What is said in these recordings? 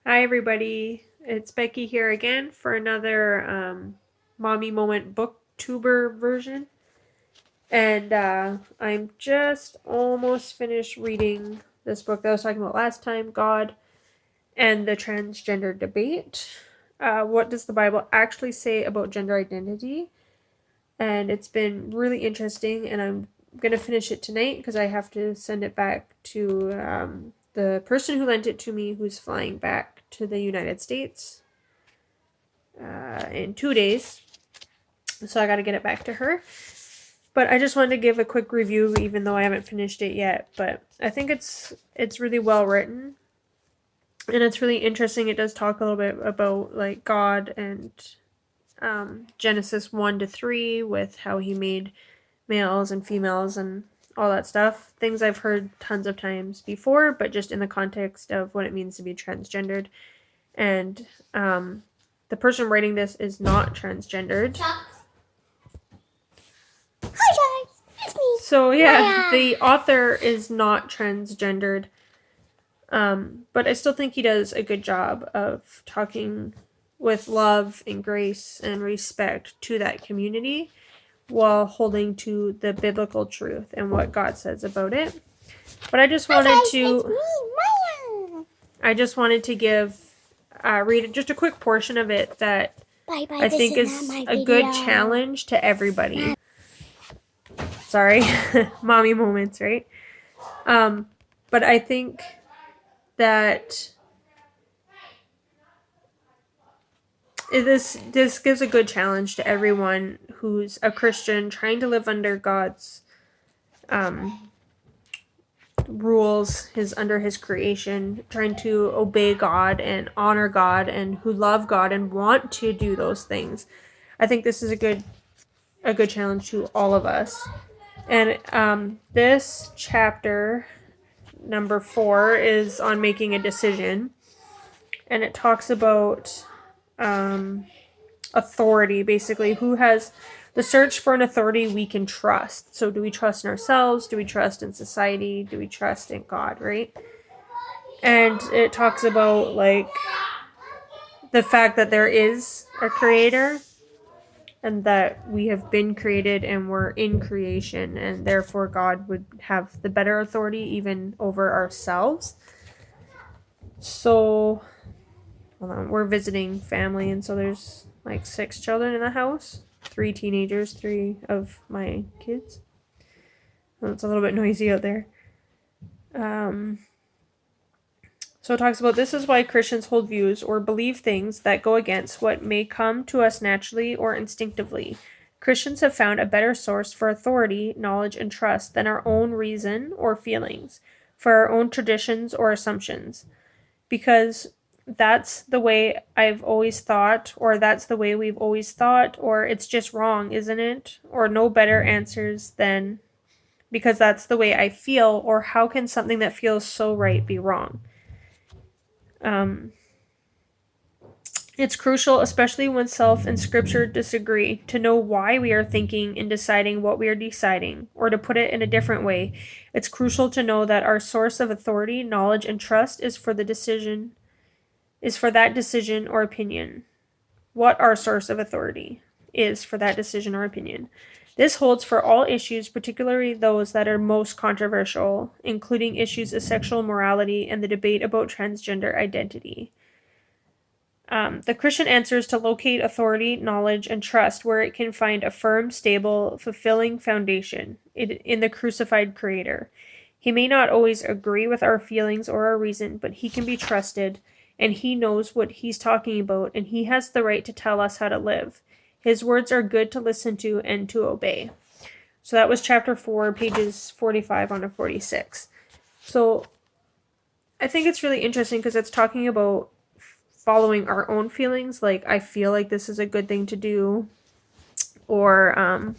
Hi, everybody. It's Becky here again for another Mommy Moment BookTuber version. And I'm just almost finished reading this book that I was talking about last time, God and the Transgender Debate. What does the Bible actually say about gender identity? And it's been really interesting, and I'm going to finish it tonight because I have to send it back to the person who lent it to me, who's flying back to the United States in 2 days. So I got to get it back to her. But I just wanted to give a quick review, even though I haven't finished it yet. But I think it's really well written, and it's really interesting. It does talk a little bit about like God and Genesis 1 to 3, with how He made males and females and all that stuff. Things I've heard tons of times before, but just in the context of what it means to be transgendered. And the person writing this is not transgendered. Hi guys, it's me. So yeah, the author is not transgendered. But I still think he does a good job of talking with love and grace and respect to that community while holding to the biblical truth and what God says about it. But I just wanted to give read just a quick portion of it that I think is a good challenge to everybody. Sorry, mommy moments, right? But I think that this gives a good challenge to everyone who's a Christian trying to live under God's rules, under his creation, trying to obey God and honor God, and who love God and want to do those things. I think this is a good challenge to all of us. And this chapter number 4 is on making a decision, and it talks about authority, basically, who has the search for an authority we can trust. So do we trust in ourselves? Do we trust in society? Do we trust in God, right? And it talks about like the fact that there is a creator, and that we have been created and we're in creation, and therefore God would have the better authority even over ourselves. So hold on, we're visiting family, and so there's like 6 children in the house, 3 teenagers, 3 of my kids. Well, it's a little bit noisy out there. So it talks about, this is why Christians hold views or believe things that go against what may come to us naturally or instinctively. Christians have found a better source for authority, knowledge, and trust than our own reason or feelings, for our own traditions or assumptions. Because that's the way I've always thought, or that's the way we've always thought, or it's just wrong, isn't it? Or no better answers than because that's the way I feel, or how can something that feels so right be wrong? It's crucial, especially when self and scripture disagree, to know why we are thinking and deciding what we are deciding. Or to put it in a different way, it's crucial to know that our source of authority, knowledge, and trust is for that decision or opinion. What our source of authority is for that decision or opinion. This holds for all issues, particularly those that are most controversial, including issues of sexual morality and the debate about transgender identity. The Christian answer is to locate authority, knowledge, and trust where it can find a firm, stable, fulfilling foundation in the crucified Creator. He may not always agree with our feelings or our reason, but he can be trusted, and he knows what he's talking about, and he has the right to tell us how to live. His words are good to listen to and to obey. So that was chapter 4, pages 45 on to 46. So I think it's really interesting because it's talking about following our own feelings, like I feel like this is a good thing to do, or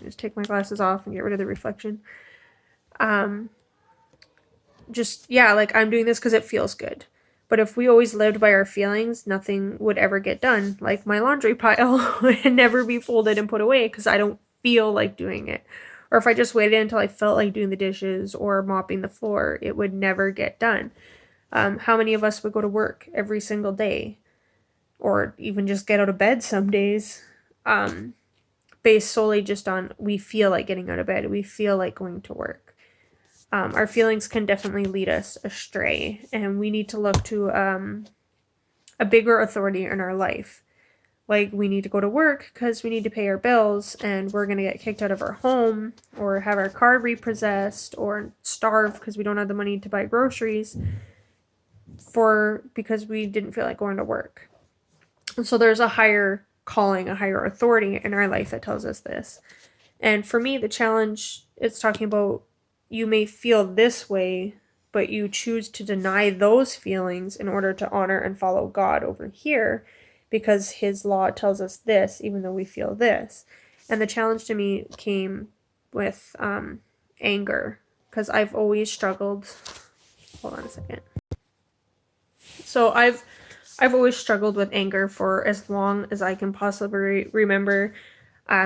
just take my glasses off and get rid of the reflection. Just, yeah, like I'm doing this because it feels good. But if we always lived by our feelings, nothing would ever get done. Like my laundry pile would never be folded and put away because I don't feel like doing it. Or if I just waited until I felt like doing the dishes or mopping the floor, it would never get done. How many of us would go to work every single day, or even just get out of bed some days, based solely just on we feel like getting out of bed, we feel like going to work. Our feelings can definitely lead us astray, and we need to look to a bigger authority in our life. Like, we need to go to work because we need to pay our bills, and we're going to get kicked out of our home, or have our car repossessed, or starve because we don't have the money to buy groceries because we didn't feel like going to work. So there's a higher calling, a higher authority in our life that tells us this. And for me, the challenge is talking about you may feel this way, but you choose to deny those feelings in order to honor and follow God over here, because his law tells us this, even though we feel this. And the challenge to me came with anger, because I've always struggled. Hold on a second. So I've always struggled with anger for as long as I can possibly remember.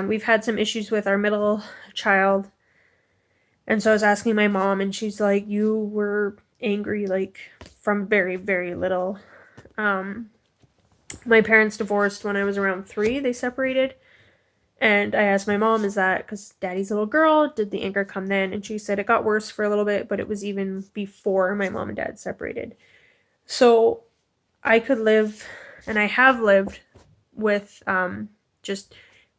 We've had some issues with our middle child. And so I was asking my mom, and she's like, you were angry, like, from very, very little. My parents divorced when I was around 3. They separated. And I asked my mom, is that because daddy's little girl? Did the anger come then? And she said it got worse for a little bit, but it was even before my mom and dad separated. So I could live, and I have lived, with just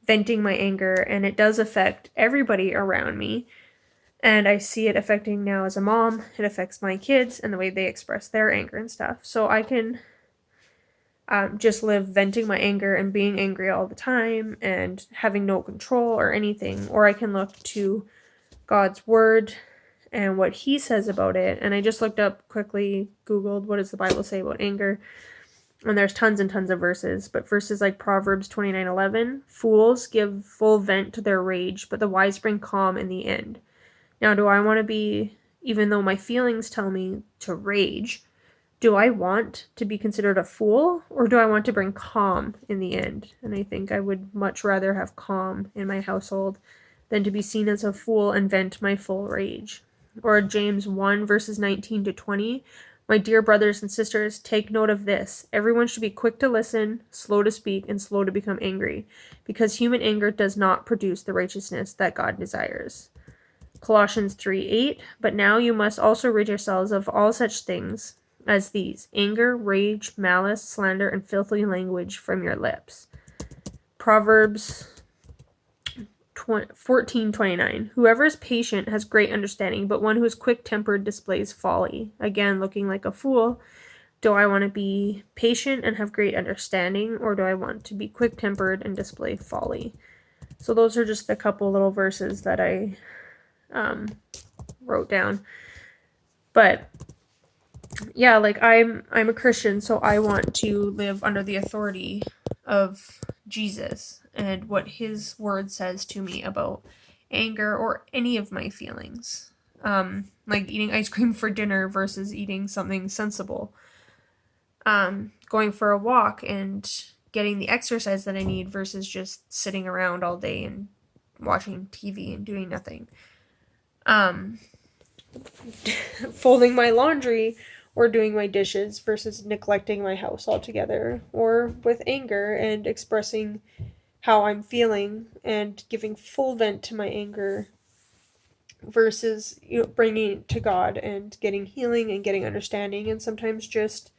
venting my anger, and it does affect everybody around me. And I see it affecting now as a mom. It affects my kids and the way they express their anger and stuff. So I can just live venting my anger and being angry all the time and having no control or anything. Or I can look to God's word and what he says about it. And I just looked up quickly, Googled, what does the Bible say about anger? And there's tons and tons of verses, but verses like Proverbs 29:11, fools give full vent to their rage, but the wise bring calm in the end. Now, do I want to be, even though my feelings tell me to rage, do I want to be considered a fool, or do I want to bring calm in the end? And I think I would much rather have calm in my household than to be seen as a fool and vent my full rage. Or James 1 verses 19 to 20, my dear brothers and sisters, take note of this. Everyone should be quick to listen, slow to speak, and slow to become angry, because human anger does not produce the righteousness that God desires. Colossians 3:8, but now you must also rid yourselves of all such things as these: anger, rage, malice, slander, and filthy language from your lips. Proverbs 14:29, whoever is patient has great understanding, but one who is quick-tempered displays folly. Again, looking like a fool. Do I want to be patient and have great understanding, or do I want to be quick-tempered and display folly? So those are just a couple little verses that I wrote down. But yeah, like I'm a Christian, so I want to live under the authority of Jesus and what his word says to me about anger or any of my feelings. Like eating ice cream for dinner versus eating something sensible. Going for a walk and getting the exercise that I need versus just sitting around all day and watching TV and doing nothing. Folding my laundry or doing my dishes versus neglecting my house altogether, or with anger and expressing how I'm feeling and giving full vent to my anger versus bringing it to God and getting healing and getting understanding, and sometimes just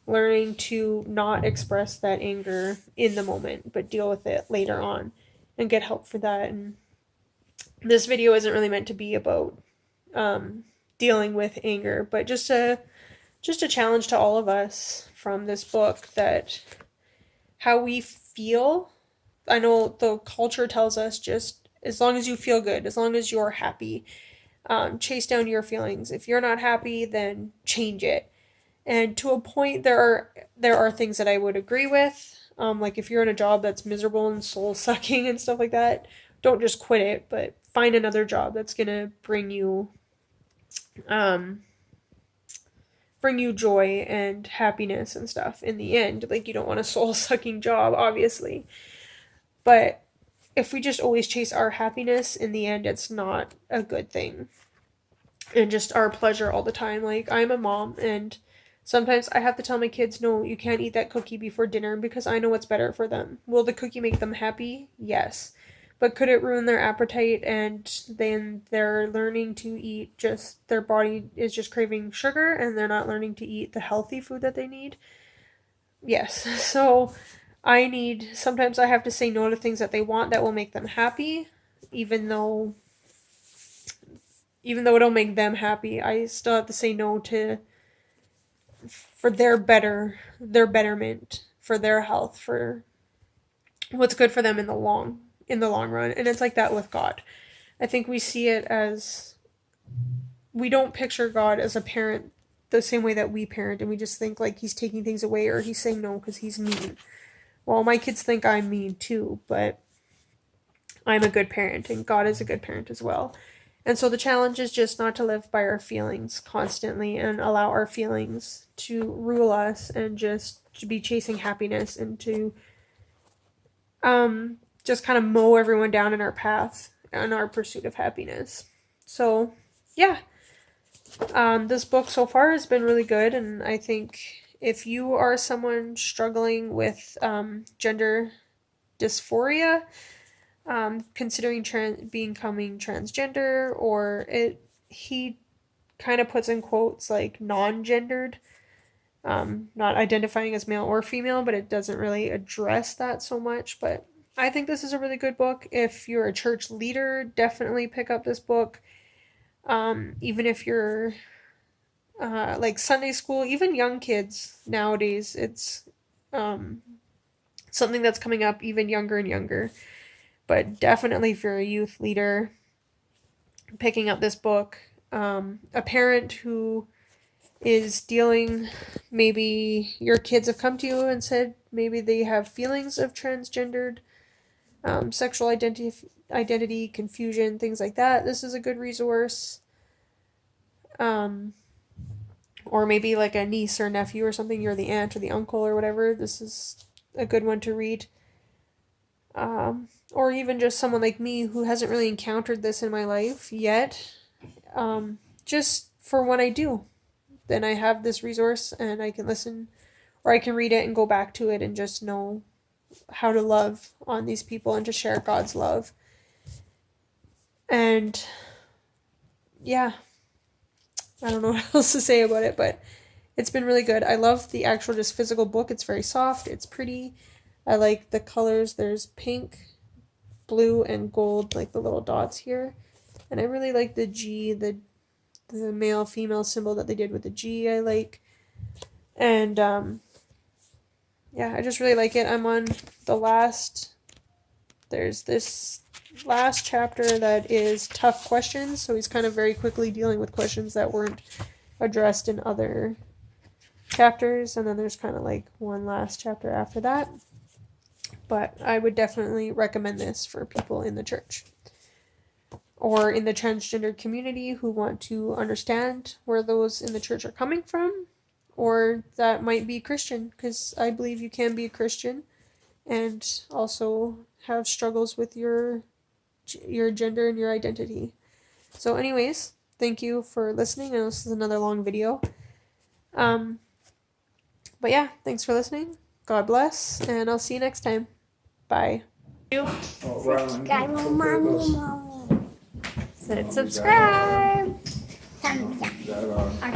learning to not express that anger in the moment but deal with it later on and get help for that. And this video isn't really meant to be about dealing with anger, but just a challenge to all of us from this book, that how we feel. I know the culture tells us just as long as you feel good, as long as you're happy, chase down your feelings. If you're not happy, then change it. And to a point, there are things that I would agree with. Like if you're in a job that's miserable and soul sucking and stuff like that, don't just quit it, but find another job that's gonna bring you joy and happiness and stuff in the end. Like, you don't want a soul-sucking job, obviously. But if we just always chase our happiness, in the end, it's not a good thing. And just our pleasure all the time. Like, I'm a mom, and Sometimes I have to tell my kids, no, you can't eat that cookie before dinner because I know what's better for them. Will the cookie make them happy? Yes. But could it ruin their appetite and then they're learning to eat just, their body is just craving sugar and they're not learning to eat the healthy food that they need? Yes. So sometimes I have to say no to things that they want that will make them happy, even though it'll make them happy. I still have to say no to for their betterment, for their health, for what's good for them in the long run. And it's like that with God. I think we see it as, we don't picture God as a parent the same way that we parent, and we just think like he's taking things away or he's saying no because he's mean. Well, my kids think I'm mean too, but I'm a good parent and God is a good parent as well. And so the challenge is just not to live by our feelings constantly and allow our feelings to rule us and just to be chasing happiness and to just kind of mow everyone down in our path and our pursuit of happiness. So, yeah. This book so far has been really good, and I think if you are someone struggling with gender dysphoria, considering becoming transgender, or he kind of puts in quotes like non-gendered, not identifying as male or female, but it doesn't really address that so much. But I think this is a really good book. If you're a church leader, definitely pick up this book. Even if you're like Sunday school, even young kids nowadays, it's something that's coming up even younger and younger. But definitely if you're a youth leader, picking up this book, a parent who is dealing, maybe your kids have come to you and said maybe they have feelings of transgendered sexual identity confusion, things like that. This is a good resource. Or maybe like a niece or nephew or something, you're the aunt or the uncle or whatever, this is a good one to read. Or even just someone like me who hasn't really encountered this in my life yet. Just for when I do, then I have this resource and I can listen, or I can read it and go back to it and just know how to love on these people and to share God's love. And yeah, I don't know what else to say about it, but it's been really good. I love the actual just physical book. It's very soft. It's pretty. I like the colors. There's pink, blue, and gold, like the little dots here. And I really like the G, the male-female symbol that they did with the G, I like. And yeah, I just really like it. I'm on the last, there's this last chapter that is tough questions, so he's kind of very quickly dealing with questions that weren't addressed in other chapters, and then there's kind of like one last chapter after that. But I would definitely recommend this for people in the church or in the transgender community who want to understand where those in the church are coming from, or that might be Christian, because I believe you can be a Christian and also have struggles with your gender and your identity. So anyways, thank you for listening. I know this is another long video. But yeah, thanks for listening. God bless, and I'll see you next time. Bye. Subscribe, mommy. Said subscribe. Thumbs up.